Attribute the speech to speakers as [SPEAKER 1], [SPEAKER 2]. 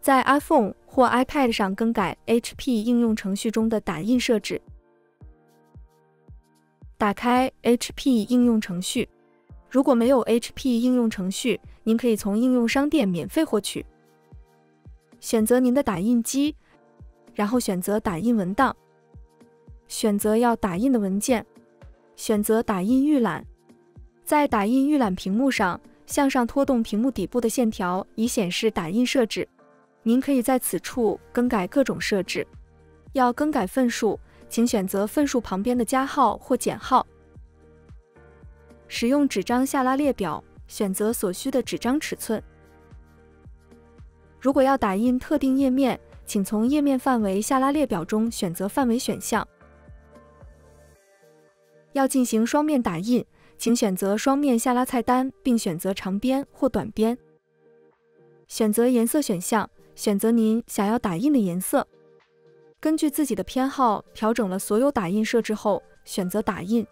[SPEAKER 1] 在 iPhone 或 iPad 上更改 HP 应用程序中的打印设置。打开 HP 应用程序。如果没有 HP 应用程序，您可以从应用商店免费获取。选择您的打印机，然后选择打印文档，选择要打印的文件，选择打印预览。在打印预览屏幕上，向上拖动屏幕底部的线条以显示打印设置。您可以在此处更改各种设置。要更改份数，请选择份数旁边的加号或减号。使用纸张下拉列表，选择所需的纸张尺寸。如果要打印特定页面，请从页面范围下拉列表中选择范围选项。要进行双面打印，请选择双面下拉菜单，并选择长边或短边。选择颜色选项，选择您想要打印的颜色。根据自己的偏好调整了所有打印设置后，选择打印。